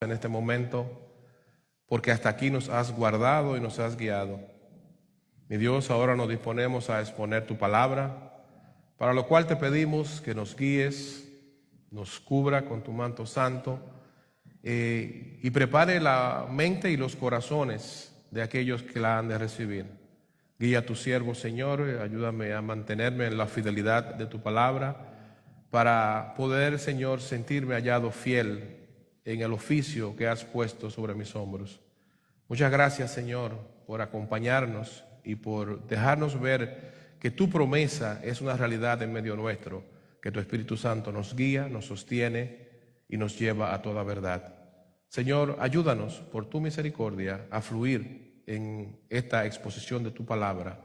en este momento, porque hasta aquí nos has guardado y nos has guiado. Mi Dios, ahora nos disponemos a exponer tu palabra, para lo cual te pedimos que nos guíes, nos cubra con tu manto santo y prepare la mente y los corazones de aquellos que la han de recibir. Guía a tu siervo, Señor, ayúdame a mantenerme en la fidelidad de tu palabra para poder, Señor, sentirme hallado fiel en el oficio que has puesto sobre mis hombros. Muchas gracias, Señor, por acompañarnos y por dejarnos ver que tu promesa es una realidad en medio nuestro, que tu Espíritu Santo nos guía, nos sostiene y nos lleva a toda verdad. Señor, ayúdanos por tu misericordia a fluir en esta exposición de tu palabra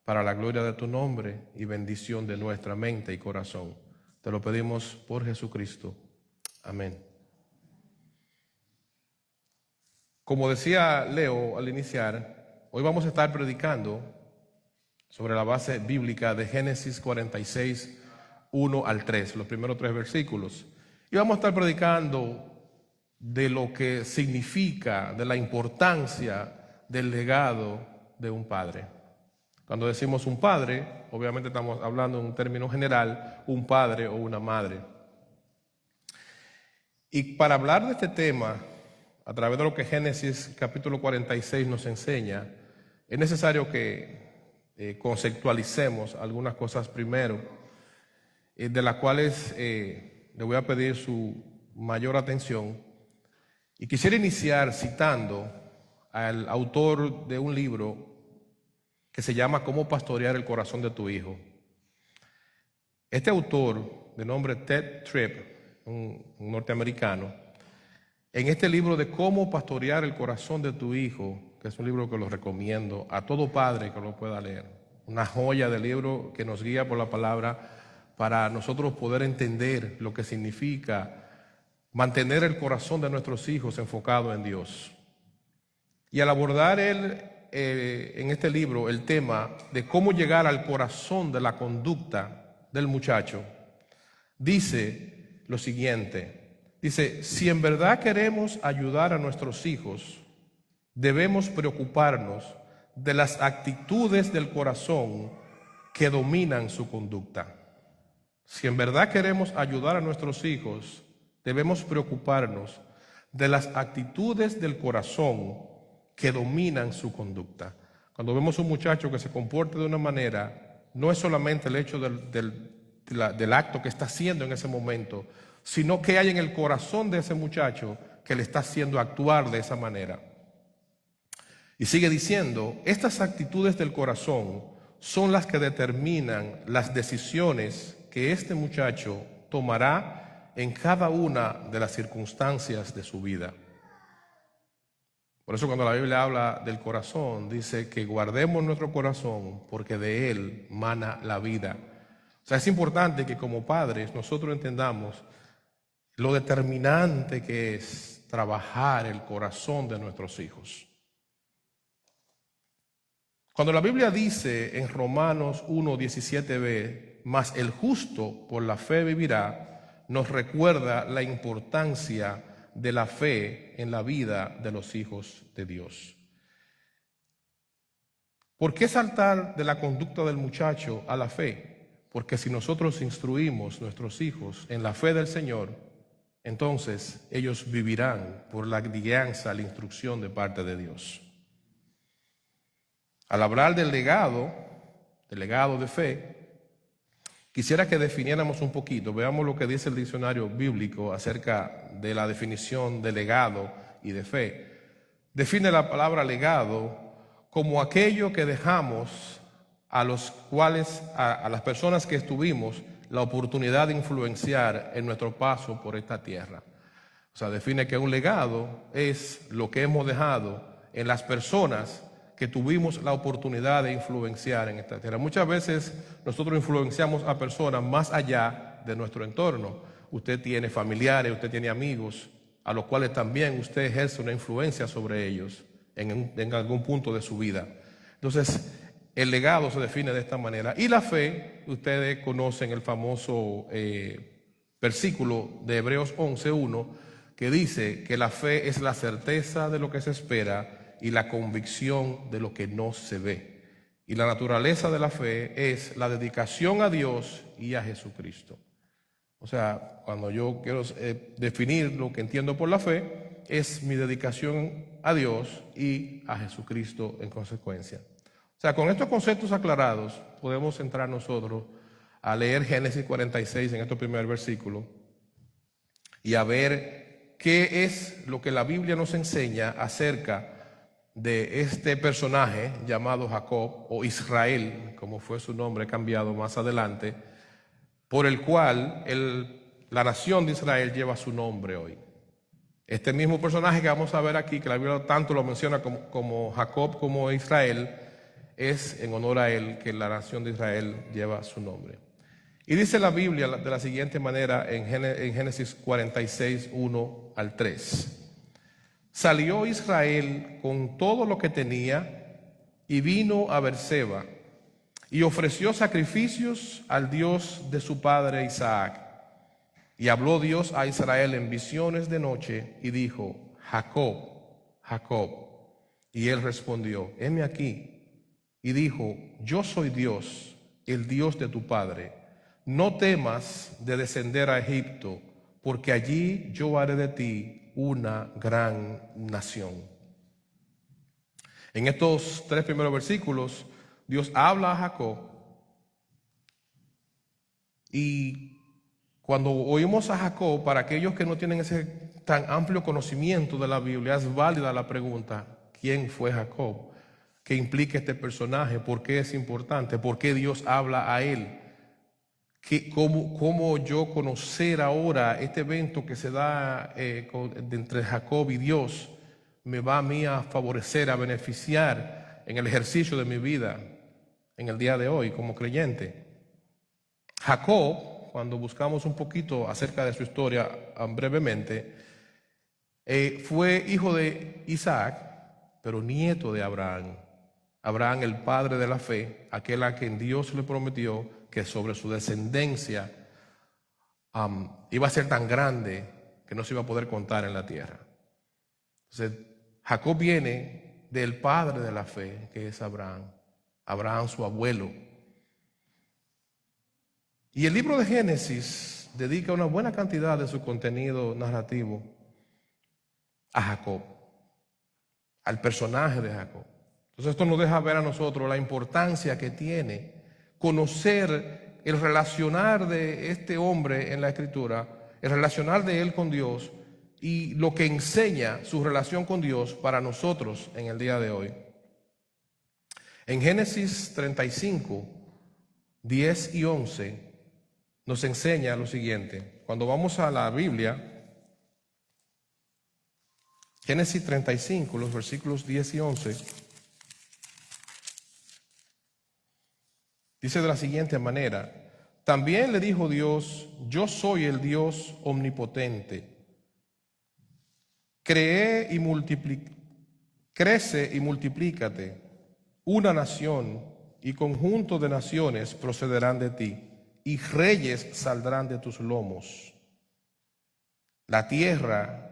para la gloria de tu nombre y bendición de nuestra mente y corazón. Te lo pedimos por Jesucristo. Amén. Como decía Leo al iniciar, hoy vamos a estar predicando sobre la base bíblica de Génesis 46, 1 al 3, los primeros 3 versículos. Y vamos a estar predicando de lo que significa, de la importancia del legado de un padre. Cuando decimos un padre, obviamente estamos hablando en un término general, un padre o una madre. Y para hablar de este tema, a través de lo que Génesis capítulo 46 nos enseña, es necesario que conceptualicemos algunas cosas primero, de las cuales le voy a pedir su mayor atención. Y quisiera iniciar citando al autor de un libro que se llama Cómo pastorear el corazón de tu hijo. Este autor, de nombre Ted Tripp, un norteamericano, en este libro de Cómo pastorear el corazón de tu hijo, que es un libro que lo recomiendo a todo padre que lo pueda leer, una joya de libro que nos guía por la palabra para nosotros poder entender lo que significa mantener el corazón de nuestros hijos enfocado en Dios. Y al abordar él en este libro el tema de cómo llegar al corazón de la conducta del muchacho, dice lo siguiente. Dice, si en verdad queremos ayudar a nuestros hijos, debemos preocuparnos de las actitudes del corazón que dominan su conducta. Si en verdad queremos ayudar a nuestros hijos, debemos preocuparnos de las actitudes del corazón que dominan su conducta. Cuando vemos un muchacho que se comporta de una manera, no es solamente el hecho del acto que está haciendo en ese momento, sino que hay en el corazón de ese muchacho que le está haciendo actuar de esa manera. Y sigue diciendo, estas actitudes del corazón son las que determinan las decisiones que este muchacho tomará en cada una de las circunstancias de su vida. Por eso cuando la Biblia habla del corazón, dice que guardemos nuestro corazón porque de él mana la vida. O sea, es importante que como padres nosotros entendamos lo determinante que es trabajar el corazón de nuestros hijos. Cuando la Biblia dice en Romanos 1:17b, mas el justo por la fe vivirá, nos recuerda la importancia de la fe en la vida de los hijos de Dios. ¿Por qué saltar de la conducta del muchacho a la fe? Porque si nosotros instruimos nuestros hijos en la fe del Señor, entonces ellos vivirán por la guianza, la instrucción de parte de Dios. Al hablar del legado de fe, quisiera que definiéramos un poquito, veamos lo que dice el diccionario bíblico acerca de la definición de legado y de fe. Define la palabra legado como aquello que dejamos a las personas que estuvimos la oportunidad de influenciar en nuestro paso por esta tierra. O sea, define que un legado es lo que hemos dejado en las personas que tuvimos la oportunidad de influenciar en esta tierra. Muchas veces nosotros influenciamos a personas más allá de nuestro entorno. Usted tiene familiares, usted tiene amigos, a los cuales también usted ejerce una influencia sobre ellos en algún punto de su vida. Entonces, el legado se define de esta manera. Y la fe, ustedes conocen el famoso versículo de Hebreos 11:1, que dice que la fe es la certeza de lo que se espera y la convicción de lo que no se ve. Y la naturaleza de la fe es la dedicación a Dios y a Jesucristo. O sea, cuando yo quiero definir lo que entiendo por la fe, es mi dedicación a Dios y a Jesucristo en consecuencia. O sea, con estos conceptos aclarados, podemos entrar nosotros a leer Génesis 46 en estos primeros versículos y a ver qué es lo que la Biblia nos enseña acerca de este personaje llamado Jacob o Israel, como fue su nombre cambiado más adelante, por el cual la nación de Israel lleva su nombre hoy. Este mismo personaje que vamos a ver aquí, que la Biblia tanto lo menciona como Jacob como Israel, es en honor a él que la nación de Israel lleva su nombre. Y dice la Biblia de la siguiente manera en Génesis 46, 1 al 3. Salió Israel con todo lo que tenía y vino a Beerseba y ofreció sacrificios al Dios de su padre Isaac. Y habló Dios a Israel en visiones de noche y dijo: Jacob, Jacob. Y él respondió: heme aquí. Y dijo: yo soy Dios, el Dios de tu padre. No temas de descender a Egipto, porque allí yo haré de ti una gran nación. En estos 3 primeros versículos, Dios habla a Jacob, y cuando oímos a Jacob, para aquellos que no tienen ese tan amplio conocimiento de la Biblia, es válida la pregunta: ¿quién fue Jacob? ¿Qué implica este personaje? ¿Por qué es importante? ¿Por qué Dios habla a él? ¿Cómo yo conocer ahora este evento que se da entre Jacob y Dios me va a mí a favorecer, a beneficiar en el ejercicio de mi vida en el día de hoy como creyente? Jacob, cuando buscamos un poquito acerca de su historia brevemente, fue hijo de Isaac, pero nieto de Abraham. Abraham, el padre de la fe, aquel a quien Dios le prometió que sobre su descendencia iba a ser tan grande que no se iba a poder contar en la tierra. Entonces, Jacob viene del padre de la fe, que es Abraham. Abraham, su abuelo. Y el libro de Génesis dedica una buena cantidad de su contenido narrativo a Jacob, al personaje de Jacob. Entonces esto nos deja ver a nosotros la importancia que tiene conocer el relacionar de este hombre en la Escritura, el relacionar de él con Dios y lo que enseña su relación con Dios para nosotros en el día de hoy. En Génesis 35, 10 y 11 nos enseña lo siguiente. Cuando vamos a la Biblia, Génesis 35, los versículos 10 y 11, dice de la siguiente manera: también le dijo Dios: yo soy el Dios omnipotente. Crece y multiplícate. Una nación y conjunto de naciones procederán de ti, y reyes saldrán de tus lomos. La tierra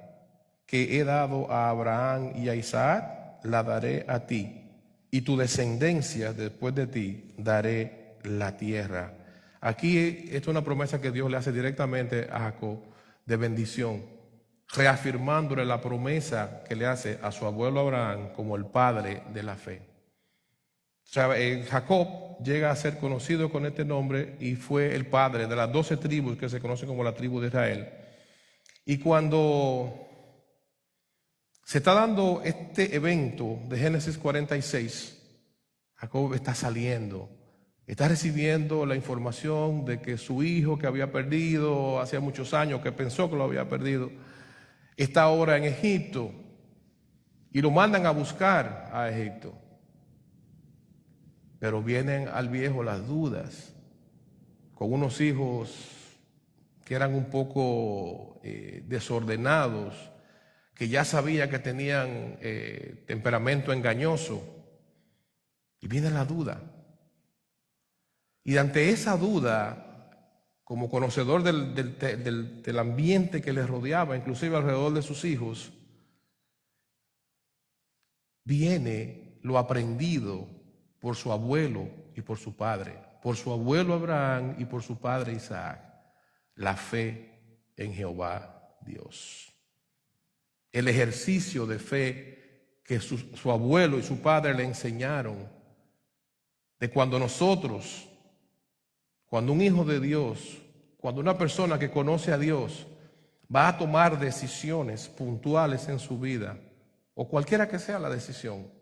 que he dado a Abraham y a Isaac la daré a ti, y tu descendencia después de ti daré la tierra. Aquí es una promesa que Dios le hace directamente a Jacob de bendición, reafirmándole la promesa que le hace a su abuelo Abraham como el padre de la fe. O sea, Jacob llega a ser conocido con este nombre y fue el padre de las 12 tribus que se conocen como la tribu de Israel. Y cuando se está dando este evento de Génesis 46, Jacob está saliendo, está recibiendo la información de que su hijo, que había perdido hacía muchos años, que pensó que lo había perdido, está ahora en Egipto, y lo mandan a buscar a Egipto. Pero vienen al viejo las dudas, con unos hijos que eran un poco desordenados, que ya sabía que tenían temperamento engañoso, y viene la duda. Y ante esa duda como conocedor del ambiente que le rodeaba, inclusive alrededor de sus hijos, viene lo aprendido por su abuelo y por su padre, por su abuelo Abraham y por su padre Isaac, la fe en Jehová Dios. El ejercicio de fe que su abuelo y su padre le enseñaron, de cuando nosotros, cuando un hijo de Dios, cuando una persona que conoce a Dios va a tomar decisiones puntuales en su vida, o cualquiera que sea la decisión,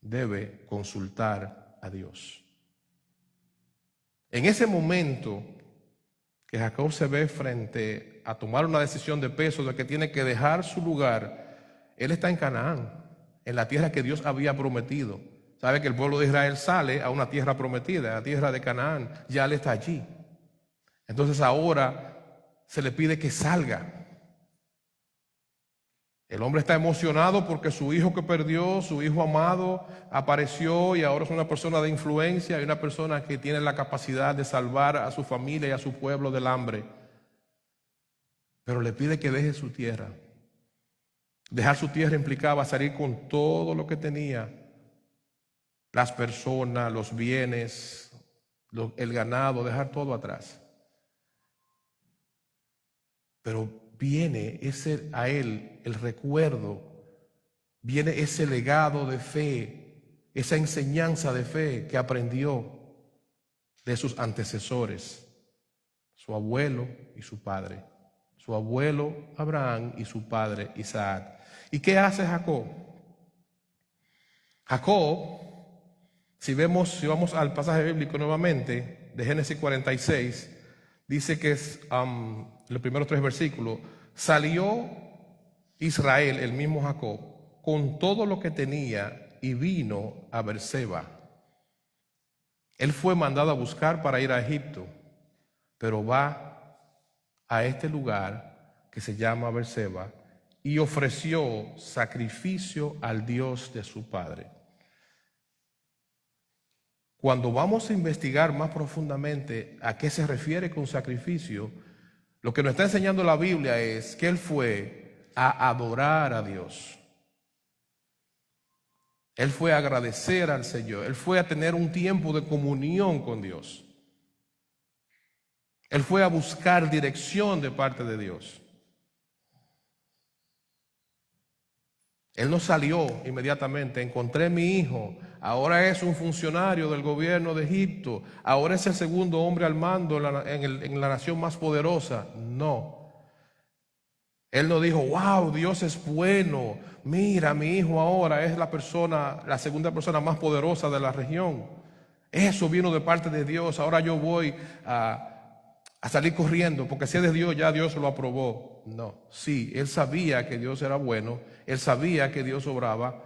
debe consultar a Dios. En ese momento que Jacob se ve frente a tomar una decisión de peso, de que tiene que dejar su lugar, él está en Canaán, en la tierra que Dios había prometido. Sabe que el pueblo de Israel sale a una tierra prometida, a la tierra de Canaán, ya él está allí. Entonces ahora se le pide que salga. El hombre está emocionado porque su hijo que perdió, su hijo amado, apareció y ahora es una persona de influencia y una persona que tiene la capacidad de salvar a su familia y a su pueblo del hambre. Pero le pide que deje su tierra. Dejar su tierra implicaba salir con todo lo que tenía, las personas, los bienes, el ganado, dejar todo atrás. Pero viene a él el recuerdo, viene ese legado de fe, esa enseñanza de fe que aprendió de sus antecesores, su abuelo y su padre, su abuelo Abraham y su padre Isaac. ¿Y qué hace Jacob? Jacob, si vamos al pasaje bíblico nuevamente, de Génesis 46, dice que es los primeros 3 versículos: salió Israel, el mismo Jacob, con todo lo que tenía y vino a Beerseba. Él fue mandado a buscar para ir a Egipto, pero va a este lugar que se llama Beerseba y ofreció sacrificio al Dios de su padre. Cuando vamos a investigar más profundamente a qué se refiere con sacrificio, lo que nos está enseñando la Biblia es que él fue a adorar a Dios. Él fue a agradecer al Señor. Él fue a tener un tiempo de comunión con Dios. Él fue a buscar dirección de parte de Dios. Él no salió inmediatamente: encontré a mi hijo, ahora es un funcionario del gobierno de Egipto, ahora es el segundo hombre al mando en la nación más poderosa. No. Él no dijo: wow, Dios es bueno, mira, mi hijo ahora es la segunda persona más poderosa de la región. Eso vino de parte de Dios, ahora yo voy a salir corriendo, porque si es de Dios, ya Dios lo aprobó. No, sí, él sabía que Dios era bueno, él sabía que Dios obraba,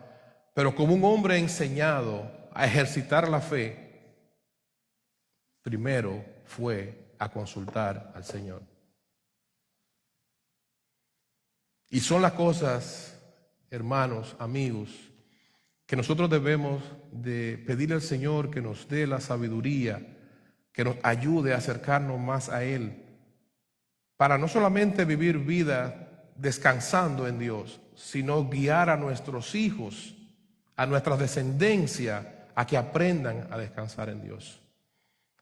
pero como un hombre enseñado a ejercitar la fe, primero fue a consultar al Señor. Y son las cosas, hermanos, amigos, que nosotros debemos de pedirle al Señor que nos dé la sabiduría, que nos ayude a acercarnos más a Él, para no solamente vivir vida descansando en Dios, sino guiar a nuestros hijos, a nuestra descendencia, a que aprendan a descansar en Dios,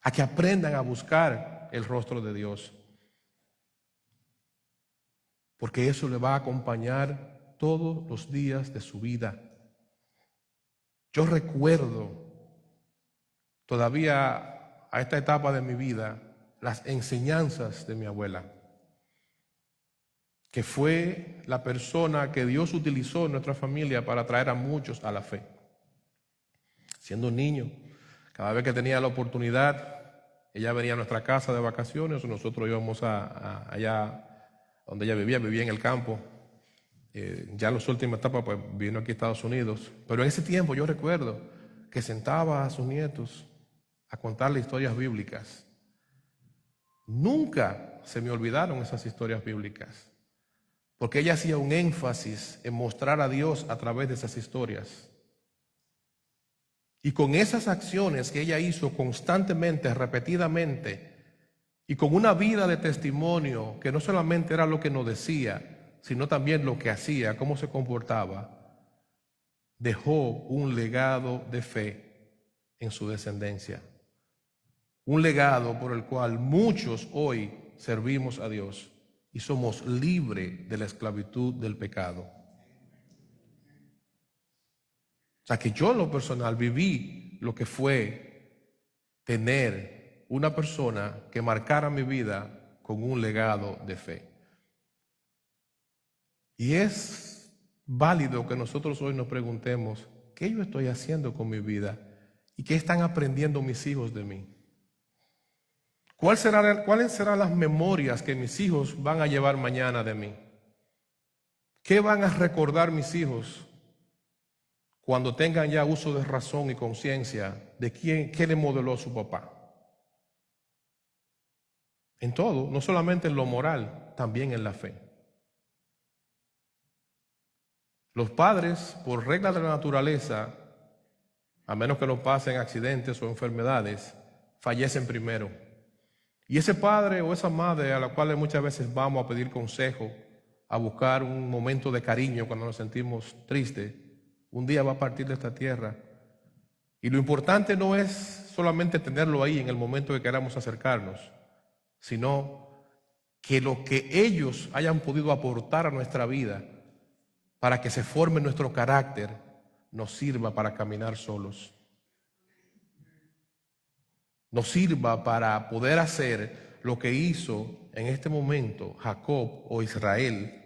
a que aprendan a buscar el rostro de Dios, porque eso le va a acompañar todos los días de su vida. Yo recuerdo todavía a esta etapa de mi vida las enseñanzas de mi abuela, que fue la persona que Dios utilizó en nuestra familia para traer a muchos a la fe. Siendo un niño, cada vez que tenía la oportunidad, ella venía a nuestra casa de vacaciones, o nosotros íbamos allá donde ella vivía en el campo. Ya en las últimas etapas pues vino aquí a Estados Unidos, pero en ese tiempo yo recuerdo que sentaba a sus nietos a contarle historias bíblicas. Nunca se me olvidaron esas historias bíblicas, porque ella hacía un énfasis en mostrar a Dios a través de esas historias. Y con esas acciones que ella hizo constantemente, repetidamente, y con una vida de testimonio que no solamente era lo que nos decía, sino también lo que hacía, cómo se comportaba, dejó un legado de fe en su descendencia. Un legado por el cual muchos hoy servimos a Dios y somos libres de la esclavitud del pecado. O sea que yo en lo personal viví lo que fue tener una persona que marcara mi vida con un legado de fe. Y es válido que nosotros hoy nos preguntemos, ¿qué yo estoy haciendo con mi vida? ¿Y qué están aprendiendo mis hijos de mí? ¿Cuáles serán las memorias que mis hijos van a llevar mañana de mí? ¿Qué van a recordar mis hijos cuando tengan ya uso de razón y conciencia de qué le modeló su papá? En todo, no solamente en lo moral, también en la fe. Los padres, por regla de la naturaleza, a menos que nos pasen accidentes o enfermedades, fallecen primero. Y ese padre o esa madre a la cual muchas veces vamos a pedir consejo, a buscar un momento de cariño cuando nos sentimos tristes, un día va a partir de esta tierra. Y lo importante no es solamente tenerlo ahí en el momento que queramos acercarnos, sino que lo que ellos hayan podido aportar a nuestra vida para que se forme nuestro carácter nos sirva para caminar solos. Nos sirva para poder hacer lo que hizo en este momento Jacob o Israel,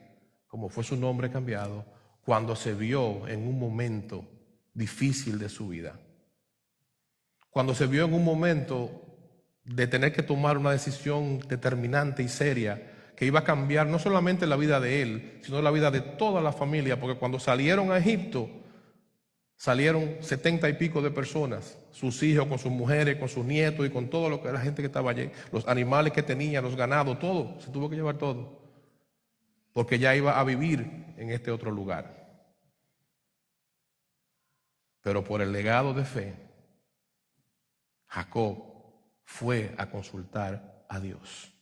como fue su nombre cambiado, cuando se vio en un momento difícil de su vida. Cuando se vio en un momento de tener que tomar una decisión determinante y seria que iba a cambiar no solamente la vida de él, sino la vida de toda la familia, porque cuando salieron a Egipto, salieron 70 y pico de personas, sus hijos con sus mujeres, con sus nietos y con todo lo que la gente que estaba allí, los animales que tenía, los ganados, todo, se tuvo que llevar todo, porque ya iba a vivir en este otro lugar. Pero por el legado de fe, Jacob fue a consultar a Dios.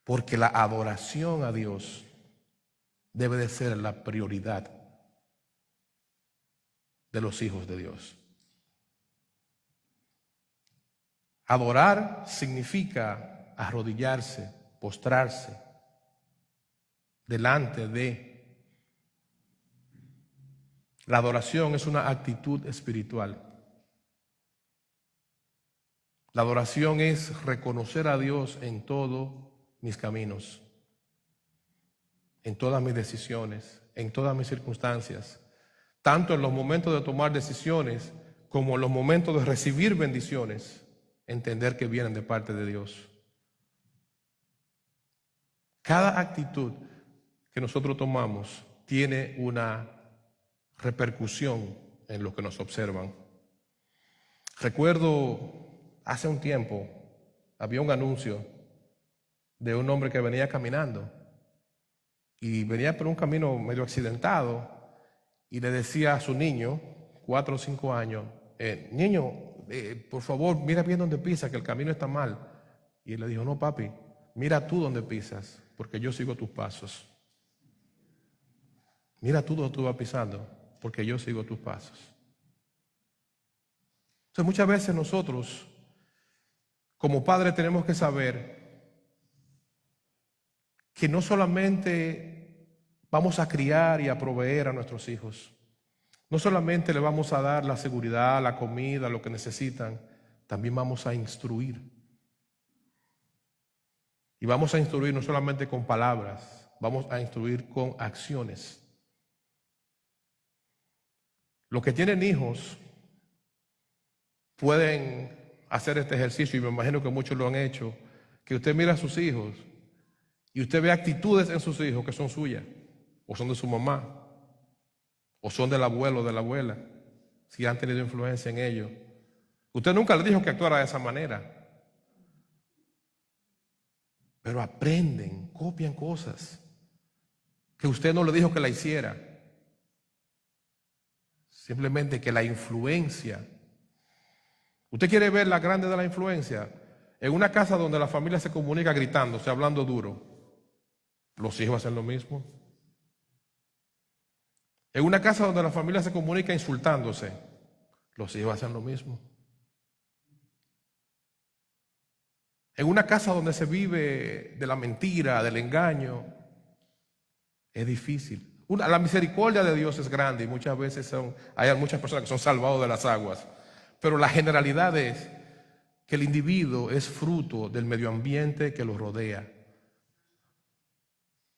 Porque la adoración a Dios debe de ser la prioridad de los hijos de Dios. Adorar significa arrodillarse, postrarse delante de. La adoración es una actitud espiritual. La adoración es reconocer a Dios en todos mis caminos, en todas mis decisiones, en todas mis circunstancias, tanto en los momentos de tomar decisiones como en los momentos de recibir bendiciones, entender que vienen de parte de Dios. Cada actitud que nosotros tomamos tiene una repercusión en los que nos observan. Recuerdo hace un tiempo había un anuncio de un hombre que venía caminando y venía por un camino medio accidentado y le decía a su niño, 4 o 5 años, niño, por favor, mira bien dónde pisas, que el camino está mal. Y él le dijo, no papi, mira tú dónde pisas, porque yo sigo tus pasos. Mira tú dónde tú vas pisando, porque yo sigo tus pasos. Entonces muchas veces nosotros, como padres, tenemos que saber que no solamente vamos a criar y a proveer a nuestros hijos, no solamente le vamos a dar la seguridad, la comida, lo que necesitan, también vamos a instruir. Y vamos a instruir no solamente con palabras, vamos a instruir con acciones. Los que tienen hijos pueden hacer este ejercicio, y me imagino que muchos lo han hecho, que usted mira a sus hijos y usted ve actitudes en sus hijos que son suyas, o son de su mamá, o son del abuelo o de la abuela, si han tenido influencia en ellos. Usted nunca le dijo que actuara de esa manera, pero aprenden, copian cosas que usted no le dijo que la hiciera. Simplemente que la influencia ¿Usted quiere ver la grande de la influencia? En una casa donde la familia se comunica gritándose, hablando duro, los hijos hacen lo mismo. En una casa donde la familia se comunica insultándose, los hijos hacen lo mismo. En una casa donde se vive de la mentira, del engaño, es difícil. La misericordia de Dios es grande y muchas veces hay muchas personas que son salvados de las aguas. Pero la generalidad es que el individuo es fruto del medio ambiente que lo rodea.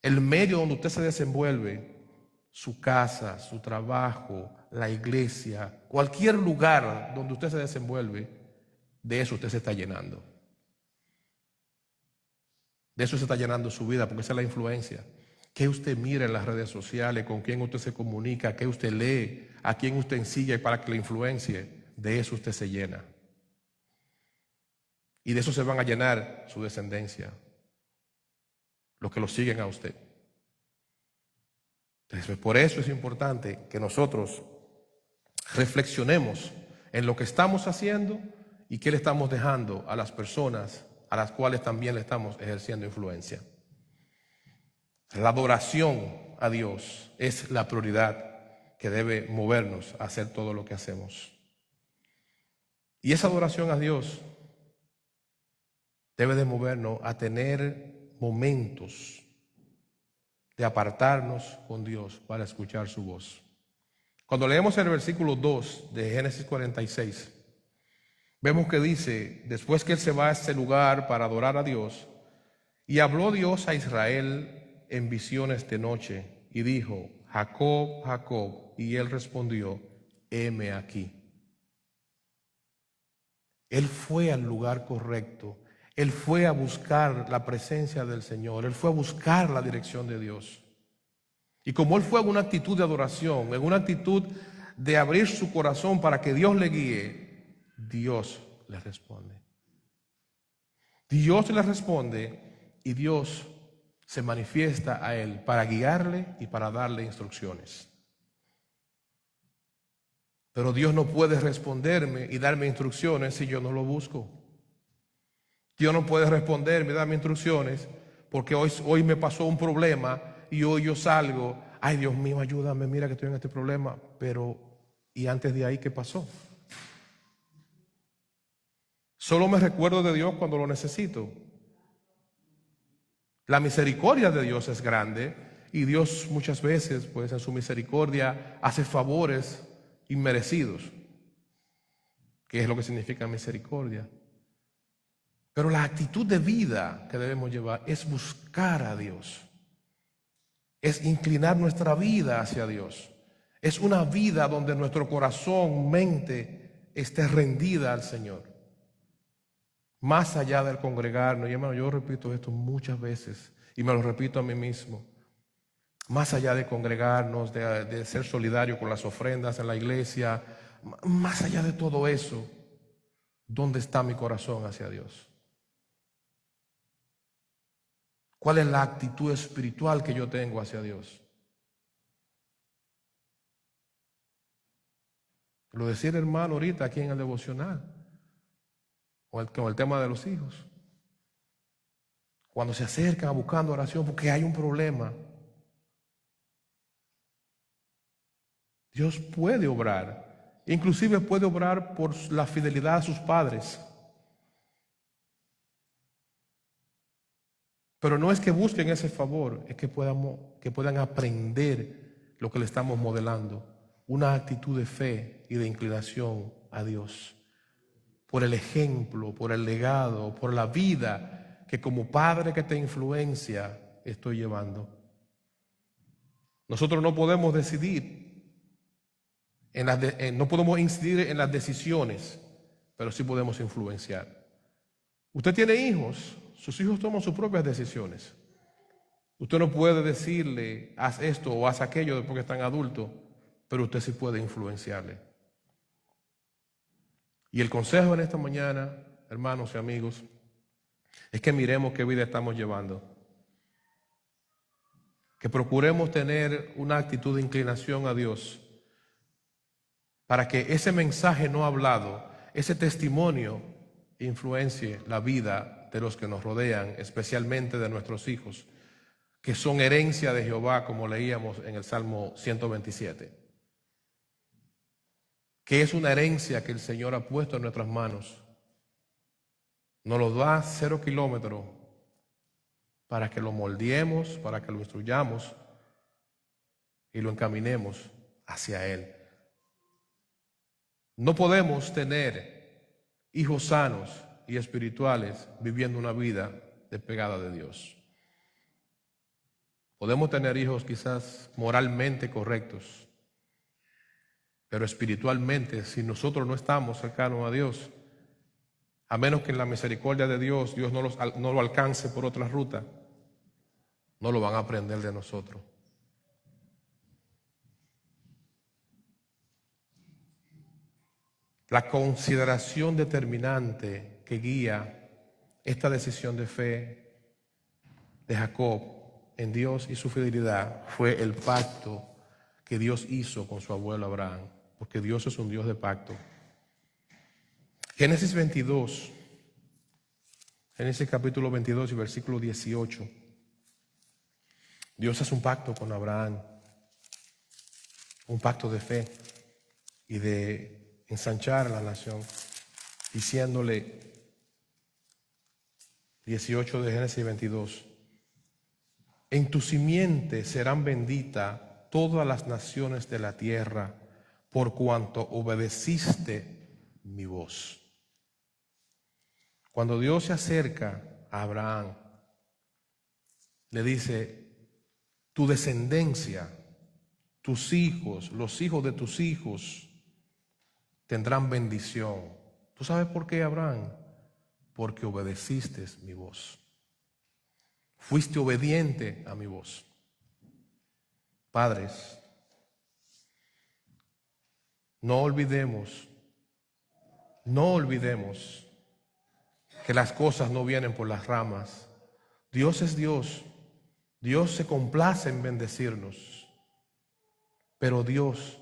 El medio donde usted se desenvuelve, su casa, su trabajo, la iglesia, cualquier lugar donde usted se desenvuelve, de eso usted se está llenando. De eso se está llenando su vida, porque esa es la influencia. ¿Qué usted mira en las redes sociales? ¿Con quién usted se comunica? ¿Qué usted lee? ¿A quién usted sigue para que le influencie? De eso usted se llena. Y de eso se van a llenar su descendencia, los que lo siguen a usted. Entonces, por eso es importante que nosotros reflexionemos en lo que estamos haciendo y qué le estamos dejando a las personas a las cuales también le estamos ejerciendo influencia. La adoración a Dios es la prioridad que debe movernos a hacer todo lo que hacemos. Y esa adoración a Dios debe de movernos a tener momentos de apartarnos con Dios para escuchar su voz. Cuando leemos el versículo 2 de Génesis 46, vemos que dice, después que él se va a este lugar para adorar a Dios, y habló Dios a Israel en visiones de noche, y dijo, Jacob, Jacob, y él respondió, heme aquí. Él fue al lugar correcto. Él fue a buscar la presencia del Señor. Él fue a buscar la dirección de Dios. Y como él fue en una actitud de adoración, en una actitud de abrir su corazón para que Dios le guíe, Dios le responde. Dios le responde y Dios se manifiesta a él para guiarle y para darle instrucciones. Pero Dios no puede responderme y darme instrucciones si yo no lo busco. Dios no puede responderme y darme instrucciones porque hoy me pasó un problema y hoy yo salgo, ay Dios mío, ayúdame, mira que estoy en este problema, pero ¿y antes de ahí qué pasó? Solo me recuerdo de Dios cuando lo necesito. La misericordia de Dios es grande y Dios muchas veces, pues en su misericordia, hace favores inmerecidos, que es lo que significa misericordia. Pero la actitud de vida que debemos llevar es buscar a Dios, es inclinar nuestra vida hacia Dios. Es una vida donde nuestro corazón, mente, esté rendida al Señor. Más allá del congregarnos, y hermano, yo repito esto muchas veces y me lo repito a mí mismo. Más allá de congregarnos, de ser solidario con las ofrendas en la iglesia, más allá de todo eso, ¿dónde está mi corazón hacia Dios? ¿Cuál es la actitud espiritual que yo tengo hacia Dios? Lo decía el hermano ahorita aquí en el devocional, con el tema de los hijos. Cuando se acercan buscando oración porque hay un problema, Dios puede obrar, inclusive puede obrar por la fidelidad a sus padres. Pero no es que busquen ese favor, es que puedan aprender lo que le estamos modelando, una actitud de fe y de inclinación a Dios, por el ejemplo, por el legado, por la vida que como padre que te influencia estoy llevando. Nosotros no podemos decidir, no podemos incidir en las decisiones, pero sí podemos influenciar. Usted tiene hijos, sus hijos toman sus propias decisiones. Usted no puede decirle, haz esto o haz aquello después que están adultos, pero usted sí puede influenciarle. Y el consejo en esta mañana, hermanos y amigos, es que miremos qué vida estamos llevando. Que procuremos tener una actitud de inclinación a Dios para que ese mensaje no hablado, ese testimonio influencie la vida de los que nos rodean, especialmente de nuestros hijos, que son herencia de Jehová, como leíamos en el Salmo 127. Que es una herencia que el Señor ha puesto en nuestras manos. Nos lo da 0 kilómetros para que lo moldeemos, para que lo instruyamos y lo encaminemos hacia Él. No podemos tener hijos sanos y espirituales viviendo una vida despegada de Dios. Podemos tener hijos quizás moralmente correctos, pero espiritualmente, si nosotros no estamos cercanos a Dios, a menos que en la misericordia de Dios no lo alcance por otra ruta, no lo van a aprender de nosotros. La consideración determinante que guía esta decisión de fe de Jacob en Dios y su fidelidad fue el pacto que Dios hizo con su abuelo Abraham, porque Dios es un Dios de pacto. Génesis 22, Génesis capítulo 22 y versículo 18. Dios hace un pacto con Abraham, un pacto de fe y de ensanchar a la nación, diciéndole, 18 de Génesis 22, en tu simiente serán benditas todas las naciones de la tierra, por cuanto obedeciste mi voz. Cuando Dios se acerca a Abraham, le dice, tu descendencia, tus hijos, los hijos de tus hijos, tendrán bendición. ¿Tú sabes por qué, Abraham? Porque obedeciste mi voz. Fuiste obediente a mi voz. Padres, no olvidemos que las cosas no vienen por las ramas. Dios es Dios. Dios se complace en bendecirnos. Pero Dios,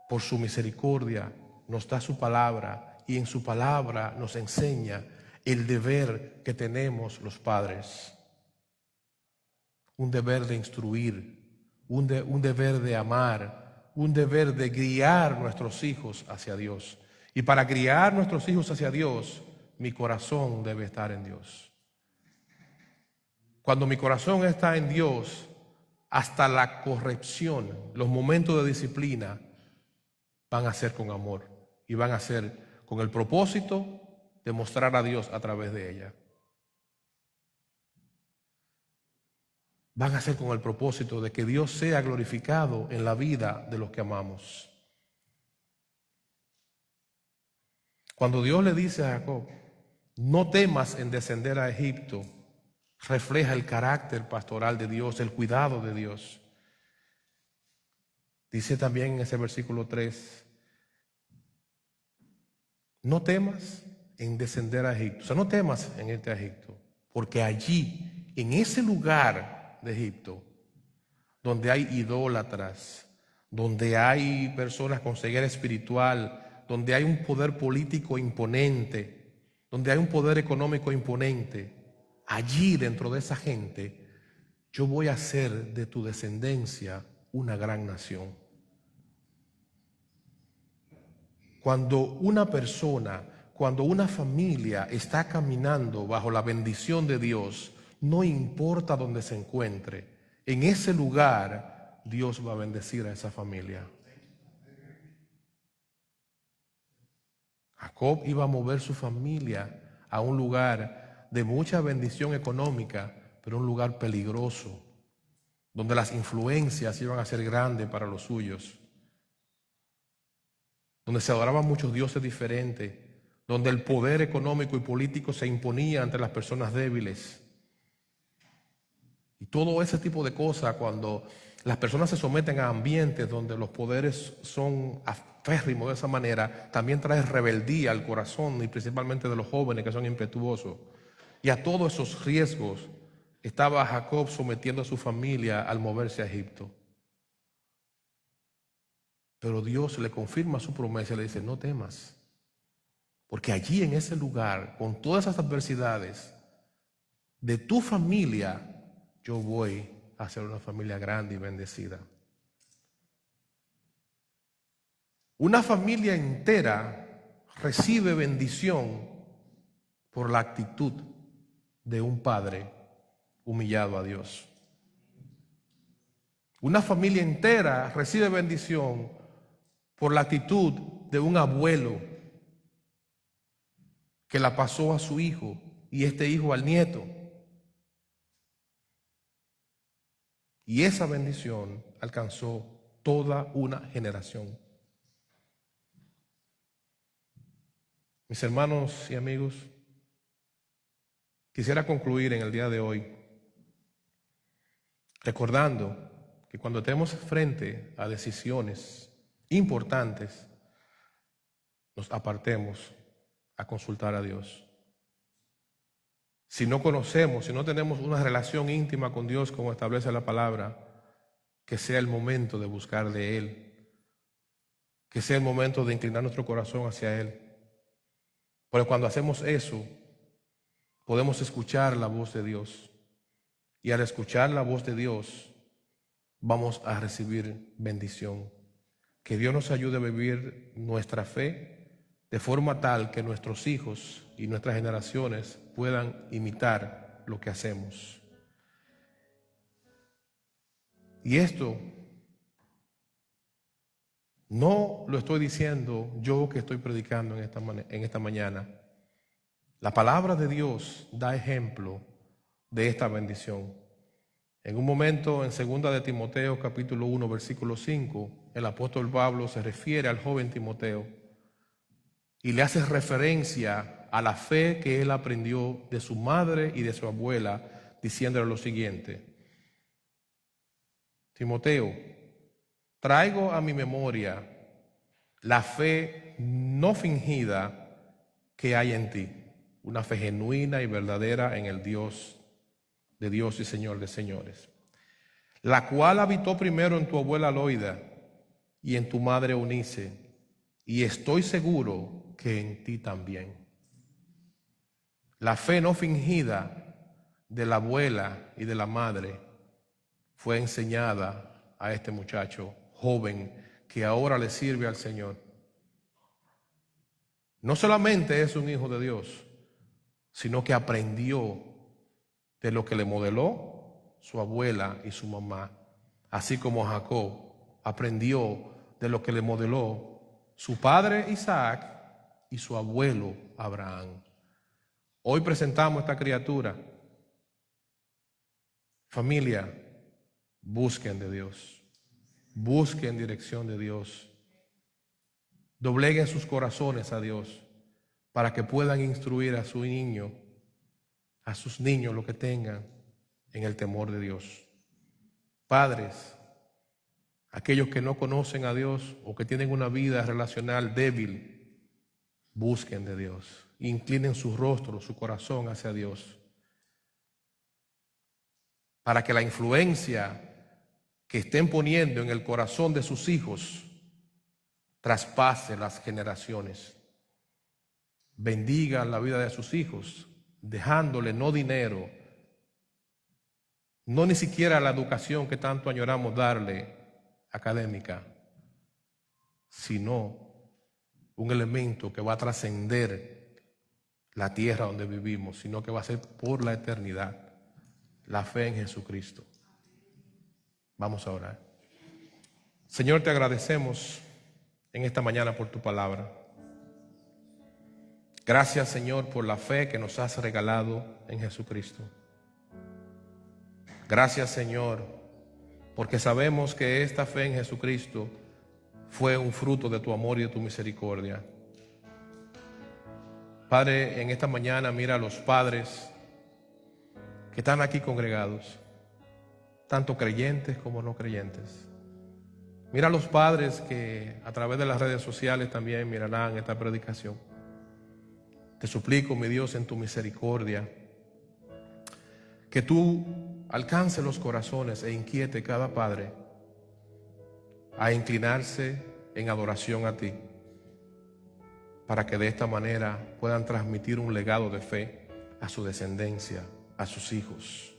por su misericordia, nos da su palabra y en su palabra nos enseña el deber que tenemos los padres. Un deber de instruir, un deber de amar, un deber de guiar nuestros hijos hacia Dios. Y para guiar nuestros hijos hacia Dios, mi corazón debe estar en Dios. Cuando mi corazón está en Dios, hasta la corrección, los momentos de disciplina, van a ser con amor y van a ser con el propósito de mostrar a Dios a través de ella. Van a ser con el propósito de que Dios sea glorificado en la vida de los que amamos. Cuando Dios le dice a Jacob, no temas en descender a Egipto, refleja el carácter pastoral de Dios, el cuidado de Dios. Dice también en ese versículo 3, no temas en descender a Egipto. O sea, no temas en irte a Egipto, porque allí, en ese lugar de Egipto, donde hay idólatras, donde hay personas con ceguera espiritual, donde hay un poder político imponente, donde hay un poder económico imponente, allí dentro de esa gente, yo voy a hacer de tu descendencia una gran nación. Cuando una persona, cuando una familia está caminando bajo la bendición de Dios, no importa dónde se encuentre, en ese lugar Dios va a bendecir a esa familia. Jacob iba a mover su familia a un lugar de mucha bendición económica, pero un lugar peligroso, donde las influencias iban a ser grandes para los suyos, donde se adoraban muchos dioses diferentes, donde el poder económico y político se imponía ante las personas débiles. Y todo ese tipo de cosas, cuando las personas se someten a ambientes donde los poderes son aférrimos de esa manera, también trae rebeldía al corazón y principalmente de los jóvenes que son impetuosos. Y a todos esos riesgos estaba Jacob sometiendo a su familia al moverse a Egipto. Pero Dios le confirma su promesa y le dice, no temas, porque allí en ese lugar, con todas esas adversidades de tu familia, yo voy a hacer una familia grande y bendecida. Una familia entera recibe bendición por la actitud de un padre humillado a Dios. Una familia entera recibe bendición por la actitud de un abuelo que la pasó a su hijo y este hijo al nieto. Y esa bendición alcanzó toda una generación. Mis hermanos y amigos, quisiera concluir en el día de hoy recordando que cuando estemos frente a decisiones importantes, nos apartemos a consultar a Dios. Si no conocemos, si no tenemos una relación íntima con Dios como establece la palabra, que sea el momento de buscar de Él, que sea el momento de inclinar nuestro corazón hacia Él. Porque cuando hacemos eso, podemos escuchar la voz de Dios. Y al escuchar la voz de Dios, vamos a recibir bendición. Que Dios nos ayude a vivir nuestra fe de forma tal que nuestros hijos y nuestras generaciones puedan imitar lo que hacemos. Y esto no lo estoy diciendo yo que estoy predicando en esta mañana. La palabra de Dios da ejemplo de esta bendición. En un momento, en 2 de Timoteo, capítulo 1, versículo 5, el apóstol Pablo se refiere al joven Timoteo y le hace referencia a la fe que él aprendió de su madre y de su abuela, diciéndole lo siguiente: Timoteo, traigo a mi memoria la fe no fingida que hay en ti, una fe genuina y verdadera en el Dios de Dios y Señor de señores, la cual habitó primero en tu abuela Loida y en tu madre Eunice, y estoy seguro que en ti también. La fe no fingida de la abuela y de la madre fue enseñada a este muchacho joven que ahora le sirve al Señor. No solamente es un hijo de Dios, sino que aprendió de lo que le modeló su abuela y su mamá, así como Jacob aprendió de lo que le modeló su padre Isaac y su abuelo Abraham. Hoy presentamos esta criatura. Familia, busquen de Dios, busquen dirección de Dios, dobleguen sus corazones a Dios para que puedan instruir a su niño, a sus niños, lo que tengan en el temor de Dios. Padres, aquellos que no conocen a Dios o que tienen una vida relacional débil, busquen de Dios, inclinen su rostro, su corazón hacia Dios, para que la influencia que estén poniendo en el corazón de sus hijos traspase las generaciones. Bendigan la vida de sus hijos, dejándole no dinero, no ni siquiera la educación que tanto añoramos darle académica, sino un elemento que va a trascender la tierra donde vivimos, sino que va a ser por la eternidad, la fe en Jesucristo. Vamos a orar. Señor, te agradecemos en esta mañana por tu palabra. Gracias, Señor, por la fe que nos has regalado en Jesucristo. Gracias, Señor, porque sabemos que esta fe en Jesucristo fue un fruto de tu amor y de tu misericordia. Padre, en esta mañana mira a los padres que están aquí congregados, tanto creyentes como no creyentes. Mira a los padres que a través de las redes sociales también mirarán esta predicación. Te suplico, mi Dios, en tu misericordia, que tú alcances los corazones e inquiete cada padre a inclinarse en adoración a ti, para que de esta manera puedan transmitir un legado de fe a su descendencia, a sus hijos.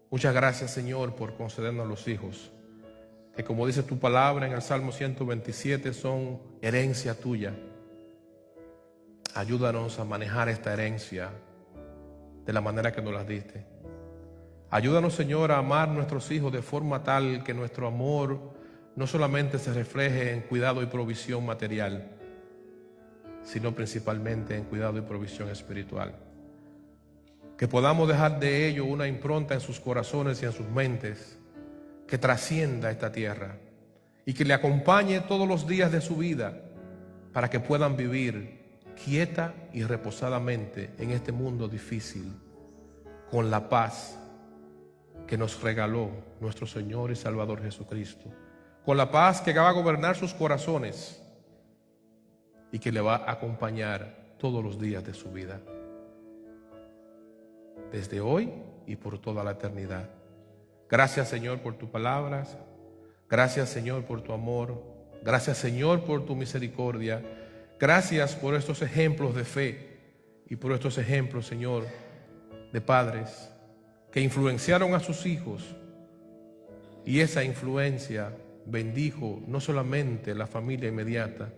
Muchas gracias, Señor, por concedernos los hijos, que como dice tu palabra en el Salmo 127, son herencia tuya. Ayúdanos a manejar esta herencia de la manera que nos las diste. Ayúdanos, Señor, a amar a nuestros hijos de forma tal que nuestro amor no solamente se refleje en cuidado y provisión material, sino principalmente en cuidado y provisión espiritual. Que podamos dejar de ello una impronta en sus corazones y en sus mentes que trascienda esta tierra y que le acompañe todos los días de su vida para que puedan vivir quieta y reposadamente en este mundo difícil con la paz que nos regaló nuestro Señor y Salvador Jesucristo, con la paz que va a gobernar sus corazones y que le va a acompañar todos los días de su vida, desde hoy y por toda la eternidad. Gracias, Señor, por tus palabras. Gracias, Señor, por tu amor. Gracias, Señor, por tu misericordia. Gracias por estos ejemplos de fe y por estos ejemplos, Señor, de padres que influenciaron a sus hijos, y esa influencia bendijo no solamente la familia inmediata,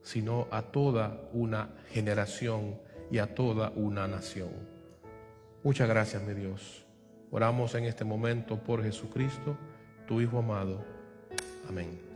sino a toda una generación y a toda una nación. Muchas gracias, mi Dios. Oramos en este momento por Jesucristo, tu Hijo amado. Amén.